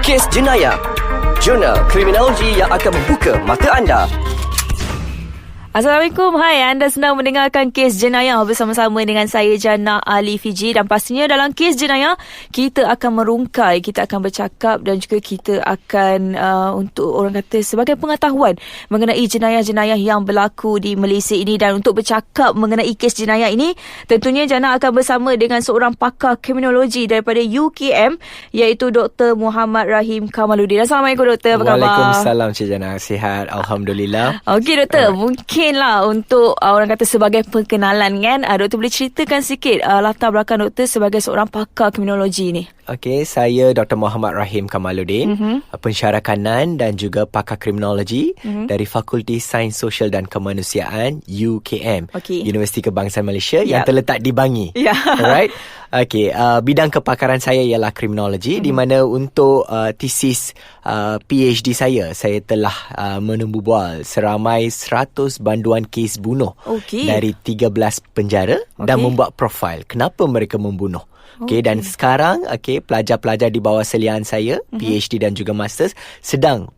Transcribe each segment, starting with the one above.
Kes Jenayah, jurnal kriminologi yang akan membuka mata anda. Assalamualaikum. Hai, anda sedang mendengarkan Kes Jenayah bersama-sama dengan saya Jannah Ali Fiji, dan pastinya dalam Kes Jenayah kita akan merungkai, kita akan bercakap dan juga kita akan untuk orang kata sebagai pengetahuan mengenai jenayah-jenayah yang berlaku di Malaysia ini. Dan untuk bercakap mengenai kes jenayah ini, tentunya Jannah akan bersama dengan seorang pakar kriminologi daripada UKM, iaitu Dr. Muhammad Rahim Kamaluddin. Assalamualaikum Doktor, apa khabar? Waalaikumsalam Cik Jannah, sihat Alhamdulillah. Okey Doktor, mungkin lah untuk orang kata sebagai perkenalan kan, Doktor boleh ceritakan sikit latar belakang Doktor sebagai seorang pakar kriminologi ni. Okey, saya Dr. Muhammad Rahim Kamaluddin, pensyarah kanan dan juga pakar kriminologi dari Fakulti Sains Sosial dan Kemanusiaan UKM, Universiti Kebangsaan Malaysia yang terletak di Bangi. Alright. Okey, bidang kepakaran saya ialah kriminologi, di mana untuk tesis PhD saya telah menembubual seramai 100 banduan kes bunuh dari 13 penjara dan membuat profil kenapa mereka membunuh. Okey, dan sekarang pelajar-pelajar di bawah seliaan saya, PhD dan juga Masters, sedang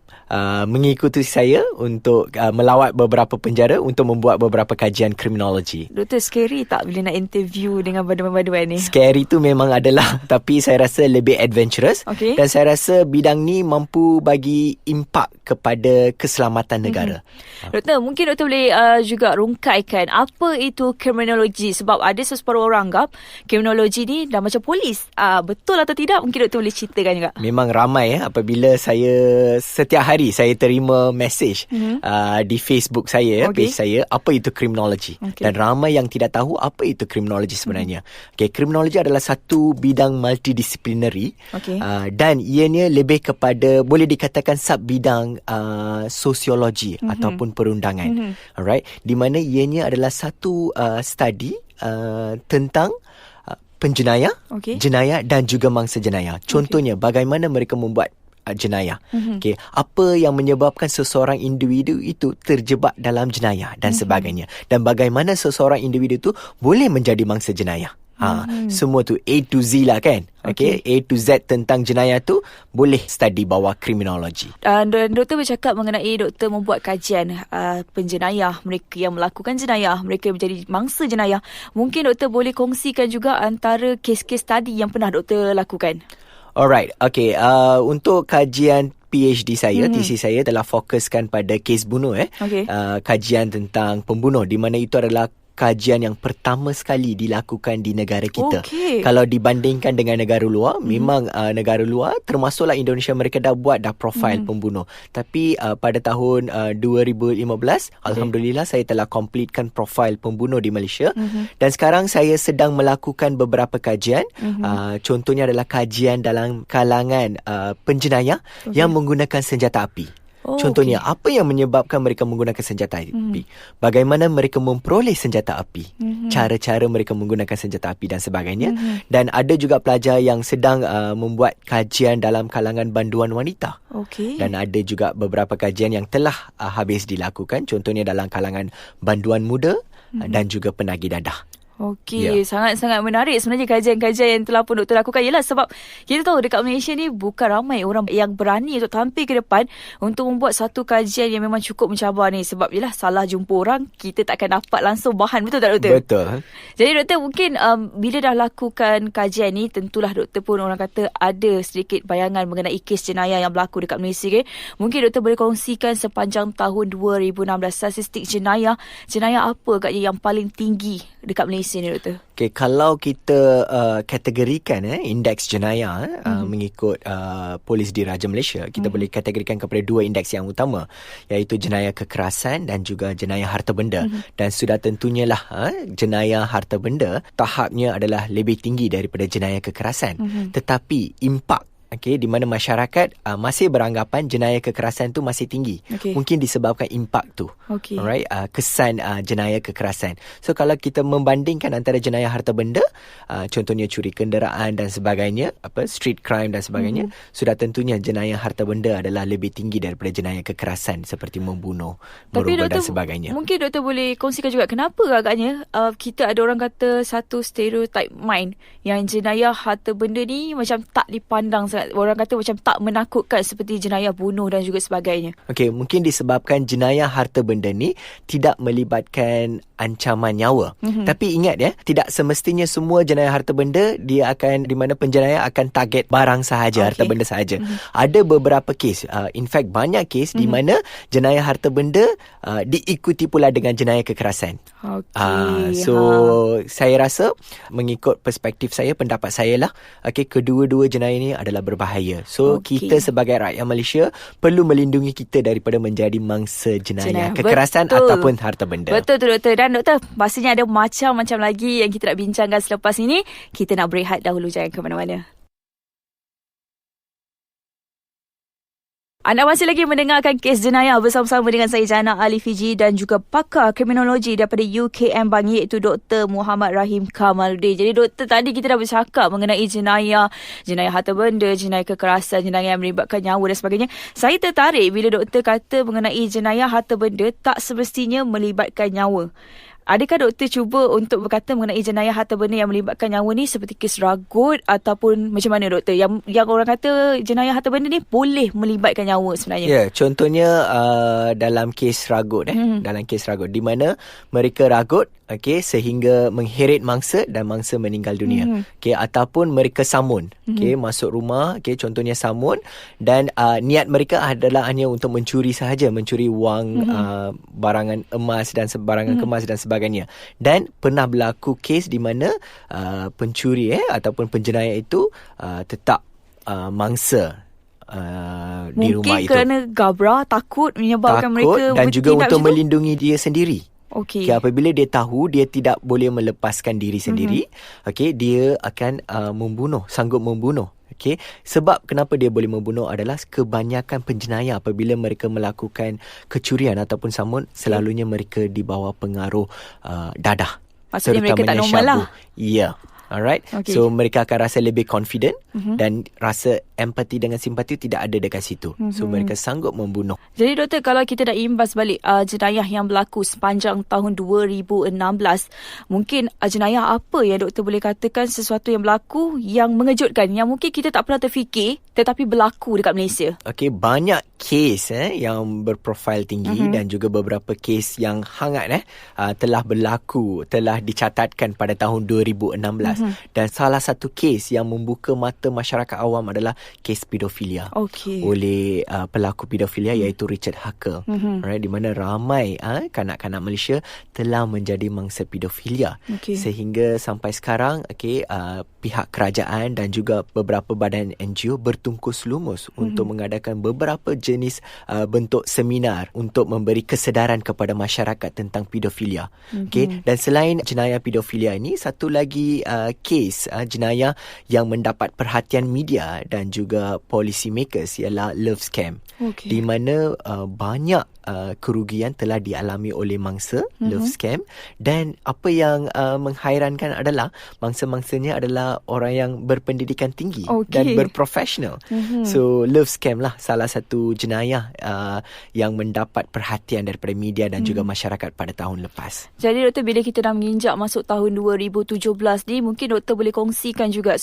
mengikuti saya untuk melawat beberapa penjara untuk membuat beberapa kajian kriminologi. Doktor, scary tak bila nak interview dengan banduan-banduan ni? Scary tu memang adalah, tapi saya rasa lebih adventurous. Dan saya rasa bidang ni mampu bagi impak kepada keselamatan negara. Doktor, mungkin Doktor boleh juga rungkaikan apa itu kriminologi, sebab ada seseparuh orang anggap kriminologi ni dah macam polis. Betul atau tidak? Mungkin Doktor boleh ceritakan juga. Memang ramai apabila saya setiap hari saya terima mesej di Facebook saya, page saya, apa itu kriminologi. Dan ramai yang tidak tahu apa itu kriminologi sebenarnya. Kriminologi adalah satu bidang multidisciplinary, dan ianya lebih kepada, boleh dikatakan sub bidang sosiologi ataupun perundangan. Alright, di mana ianya adalah satu study tentang penjenayah, jenayah dan juga mangsa jenayah. Contohnya, bagaimana mereka membuat jenayah. Apa yang menyebabkan seseorang individu itu terjebak dalam jenayah dan sebagainya. Dan bagaimana seseorang individu itu boleh menjadi mangsa jenayah. Semua tu A to Z lah kan. A to Z tentang jenayah tu boleh study bawah kriminologi. Dan Doktor bercakap mengenai Doktor membuat kajian penjenayah, mereka yang melakukan jenayah, mereka yang menjadi mangsa jenayah. Mungkin Doktor boleh kongsikan juga antara kes-kes tadi yang pernah Doktor lakukan. Alright, untuk kajian PhD saya, tesis saya telah fokuskan pada kes bunuh. Kajian tentang pembunuh, di mana itu adalah kajian yang pertama sekali dilakukan di negara kita. Kalau dibandingkan dengan negara luar, memang negara luar termasuklah Indonesia, mereka dah buat profil pembunuh. Tapi pada tahun 2015, Alhamdulillah saya telah completekan profil pembunuh di Malaysia. Dan sekarang saya sedang melakukan beberapa kajian. Contohnya adalah kajian dalam kalangan penjenayah yang menggunakan senjata api. Contohnya, apa yang menyebabkan mereka menggunakan senjata api? Bagaimana mereka memperoleh senjata api? Cara-cara mereka menggunakan senjata api dan sebagainya. Dan ada juga pelajar yang sedang membuat kajian dalam kalangan banduan wanita. Dan ada juga beberapa kajian yang telah habis dilakukan. Contohnya dalam kalangan banduan muda dan juga penagih dadah. Sangat-sangat menarik sebenarnya kajian-kajian yang telah pun Doktor lakukan. Ialah sebab kita tahu dekat Malaysia ni bukan ramai orang yang berani untuk tampil ke depan untuk membuat satu kajian yang memang cukup mencabar ni. Sebab ialah salah jumpa orang, kita takkan dapat langsung bahan. Betul tak Doktor? Betul. Jadi Doktor, mungkin bila dah lakukan kajian ni, tentulah Doktor pun orang kata ada sedikit bayangan mengenai kes jenayah yang berlaku dekat Malaysia. Mungkin Doktor boleh kongsikan sepanjang tahun 2016 statistik jenayah apa agaknya yang paling tinggi dekat Malaysia ni Doktor? Kalau kita kategorikan indeks jenayah mengikut Polis Diraja Malaysia, kita boleh kategorikan kepada dua indeks yang utama, iaitu jenayah kekerasan dan juga jenayah harta benda. Dan sudah tentunya lah jenayah harta benda tahapnya adalah lebih tinggi daripada jenayah kekerasan. Tetapi impak di mana masyarakat masih beranggapan jenayah kekerasan tu masih tinggi. Mungkin disebabkan impak tu. Alright, kesan jenayah kekerasan. So kalau kita membandingkan antara jenayah harta benda, contohnya curi kenderaan dan sebagainya, street crime dan sebagainya, sudah tentunya jenayah harta benda adalah lebih tinggi daripada jenayah kekerasan seperti membunuh, merobek dan sebagainya. Mungkin Doktor boleh kongsikan juga kenapa agaknya kita ada orang kata satu stereotype mind yang jenayah harta benda ni macam tak dipandang sangat orang kata macam tak menakutkan seperti jenayah bunuh dan juga sebagainya? Okey, mungkin disebabkan jenayah harta benda ni tidak melibatkan ancaman nyawa. Tapi ingat ya, tidak semestinya semua jenayah harta benda dia akan, di mana penjenayah akan target barang sahaja, harta benda sahaja. Ada beberapa kes, in fact banyak kes di mana jenayah harta benda diikuti pula dengan jenayah kekerasan. Saya rasa mengikut perspektif saya, pendapat saya lah, kedua-dua jenayah ni adalah berbahaya. So kita sebagai rakyat Malaysia perlu melindungi kita daripada menjadi mangsa jenayah kekerasan ataupun harta benda. Betul tu doktor. Dan doktor, pastinya ada macam-macam lagi yang kita nak bincangkan selepas ini. Kita nak berehat dahulu, jangan ke mana-mana. Anda masih lagi mendengarkan Kes Jenayah bersama-sama dengan saya Jana Ali Fiji dan juga pakar kriminologi daripada UKM Bangi, iaitu Dr. Muhammad Rahim Kamaluddin. Jadi doktor, tadi kita dah bercakap mengenai jenayah harta benda, jenayah kekerasan, jenayah yang melibatkan nyawa dan sebagainya. Saya tertarik bila doktor kata mengenai jenayah harta benda tak semestinya melibatkan nyawa. Adakah doktor cuba untuk berkata mengenai jenayah harta benda yang melibatkan nyawa ni seperti kes ragut ataupun macam mana doktor? Yang orang kata jenayah harta benda ni boleh melibatkan nyawa sebenarnya. Ya, contohnya dalam kes ragut dalam kes ragut di mana mereka ragut sehingga mengheret mangsa dan mangsa meninggal dunia. Ataupun mereka samun, masuk rumah, contohnya samun, dan niat mereka adalah hanya untuk mencuri sahaja, mencuri wang, barangan emas dan barangan kemas dan sebagainya. Dan pernah berlaku kes di mana pencuri ataupun penjenayah itu tetap mangsa di rumah itu. Mungkin kerana gabra, takut menyebabkan mereka dan juga untuk melindungi dia sendiri. Apabila dia tahu dia tidak boleh melepaskan diri sendiri, dia akan sanggup membunuh. Sebab kenapa dia boleh membunuh adalah kebanyakan penjenayah apabila mereka melakukan kecurian ataupun samun, selalunya mereka di bawah pengaruh dadah. Maksudnya mereka tak normal lah. Ya. Alright. So mereka akan rasa lebih confident dan rasa empati dengan simpati tidak ada dekat situ. So mereka sanggup membunuh. Jadi doktor, kalau kita nak imbas balik jenayah yang berlaku sepanjang tahun 2016, mungkin jenayah apa yang doktor boleh katakan sesuatu yang berlaku yang mengejutkan, yang mungkin kita tak pernah terfikir tetapi berlaku dekat Malaysia? Banyak kes yang berprofil tinggi dan juga beberapa kes yang hangat telah berlaku, telah dicatatkan pada tahun 2016. Dan salah satu kes yang membuka mata masyarakat awam adalah kes pedofilia oleh pelaku pedofilia iaitu Richard Hacker. Right, di mana ramai kanak-kanak Malaysia telah menjadi mangsa pedofilia. Sehingga sampai sekarang pihak kerajaan dan juga beberapa badan NGO bertungkus lumus untuk mengadakan beberapa jenis bentuk seminar untuk memberi kesedaran kepada masyarakat tentang pedofilia. Dan selain jenayah pedofilia ini, satu lagi kes jenayah yang mendapat perhatian media dan juga policy makers ialah love scam. Di mana banyak kerugian telah dialami oleh mangsa love scam, dan apa yang menghairankan adalah mangsa-mangsanya adalah orang yang berpendidikan tinggi dan berprofesional. So love scam lah salah satu jenayah yang mendapat perhatian daripada media dan juga masyarakat pada tahun lepas. Jadi doktor, bila kita dah menginjak masuk tahun 2017 ni, mungkin doktor boleh kongsikan juga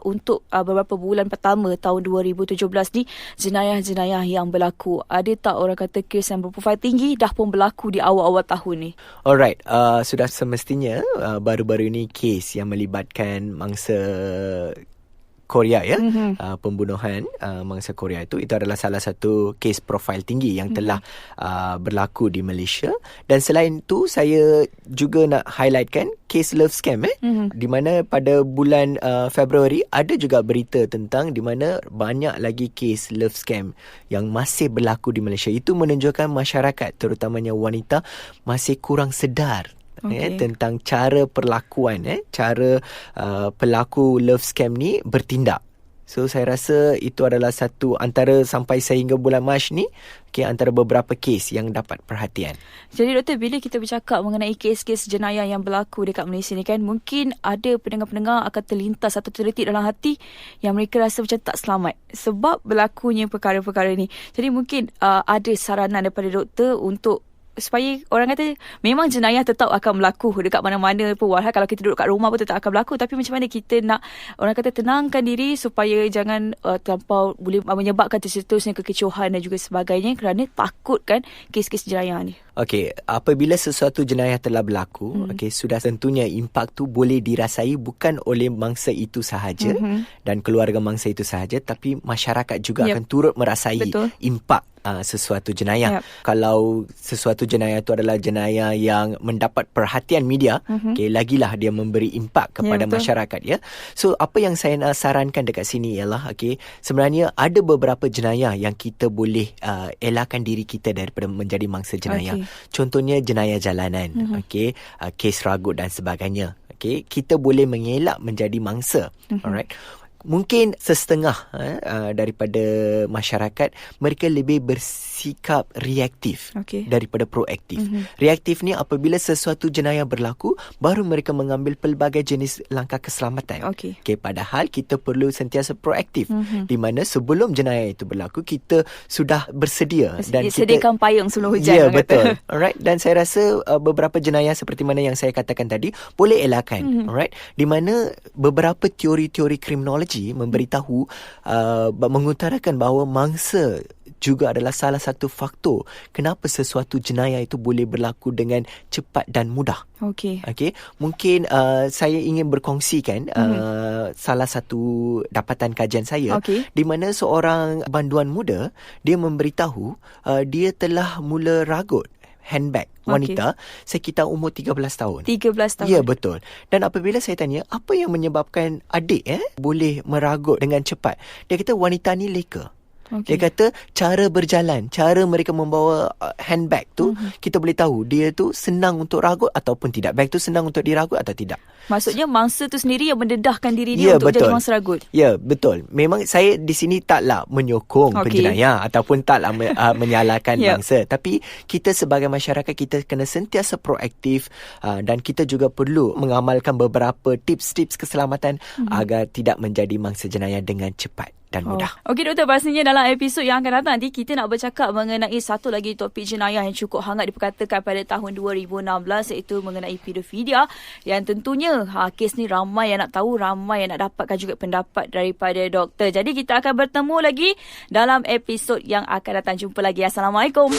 untuk beberapa bulan pertama tahun 2017 ni, jenayah-jenayah yang berlaku. Ada tak orang kata kes yang berprofil tinggi dah pun berlaku di awal-awal tahun ni? Alright, sudah semestinya baru-baru ini kes yang melibatkan mangsa Korea pembunuhan mangsa Korea itu adalah salah satu kes profil tinggi yang telah berlaku di Malaysia. Dan selain itu, saya juga nak highlightkan kes love scam di mana pada bulan Februari ada juga berita tentang di mana banyak lagi kes love scam yang masih berlaku di Malaysia. Itu menunjukkan masyarakat, terutamanya wanita, masih kurang sedar tentang cara perlakuan cara pelaku love scam ni bertindak. So saya rasa itu adalah satu antara sampai sehingga bulan Mac ni antara beberapa kes yang dapat perhatian. Jadi doktor, bila kita bercakap mengenai kes-kes jenayah yang berlaku dekat Malaysia ni kan, mungkin ada pendengar-pendengar akan terlintas atau terletik dalam hati yang mereka rasa macam tak selamat sebab berlakunya perkara-perkara ni. Jadi mungkin ada saranan daripada doktor untuk supaya orang kata memang jenayah tetap akan berlaku dekat mana-mana pun. Walau kalau kita duduk kat rumah pun tetap akan berlaku. Tapi macam mana kita nak orang kata tenangkan diri supaya jangan terlampau boleh menyebabkan tercetusnya kekecohan dan juga sebagainya kerana takut kan kes-kes jenayah ni. Okey, apabila sesuatu jenayah telah berlaku, sudah tentunya impak tu boleh dirasai bukan oleh mangsa itu sahaja dan keluarga mangsa itu sahaja, tapi masyarakat juga akan turut merasai impak sesuatu jenayah. Kalau sesuatu jenayah itu adalah jenayah yang mendapat perhatian media, lagilah dia memberi impak kepada masyarakat, ya. So apa yang saya nak sarankan dekat sini ialah sebenarnya ada beberapa jenayah yang kita boleh elakkan diri kita daripada menjadi mangsa jenayah. Contohnya jenayah jalanan, kes ragut dan sebagainya. Kita boleh mengelak menjadi mangsa. Alright. Mungkin sesetengah daripada masyarakat mereka lebih bersikap reaktif daripada proaktif. Reaktif ni apabila sesuatu jenayah berlaku baru mereka mengambil pelbagai jenis langkah keselamatan. Padahal kita perlu sentiasa proaktif di mana sebelum jenayah itu berlaku kita sudah bersedia dan sediakan payung sebelum hujan. Ya, betul. Alright, dan saya rasa beberapa jenayah seperti mana yang saya katakan tadi boleh elakkan. Alright, di mana beberapa teori-teori kriminologi memberitahu mengutarakan bahawa mangsa juga adalah salah satu faktor kenapa sesuatu jenayah itu boleh berlaku dengan cepat dan mudah. Mungkin saya ingin berkongsikan salah satu dapatan kajian saya di mana seorang banduan muda dia memberitahu dia telah mula ragut handbag wanita sekitar umur 13 tahun. 13 tahun. Ya, betul. Dan apabila saya tanya apa yang menyebabkan adik boleh meragut dengan cepat, dia kata wanita ni leka. Dia kata cara berjalan, cara mereka membawa handbag tu, kita boleh tahu dia tu senang untuk ragut ataupun tidak. Bag tu senang untuk diragut atau tidak. Maksudnya mangsa tu sendiri yang mendedahkan diri dia untuk jadi mangsa ragut. Ya, betul. Memang saya di sini taklah menyokong penjenayah ataupun taklah menyalahkan mangsa. Tapi kita sebagai masyarakat kita kena sentiasa proaktif dan kita juga perlu mengamalkan beberapa tips-tips keselamatan agar tidak menjadi mangsa jenayah dengan cepat dan mudah. Okey doktor, pastinya dalam episod yang akan datang nanti kita nak bercakap mengenai satu lagi topik jenayah yang cukup hangat diperkatakan pada tahun 2016 iaitu mengenai pedofilia yang tentunya kes ni ramai yang nak tahu, ramai yang nak dapatkan juga pendapat daripada doktor. Jadi kita akan bertemu lagi dalam episod yang akan datang. Jumpa lagi. Assalamualaikum.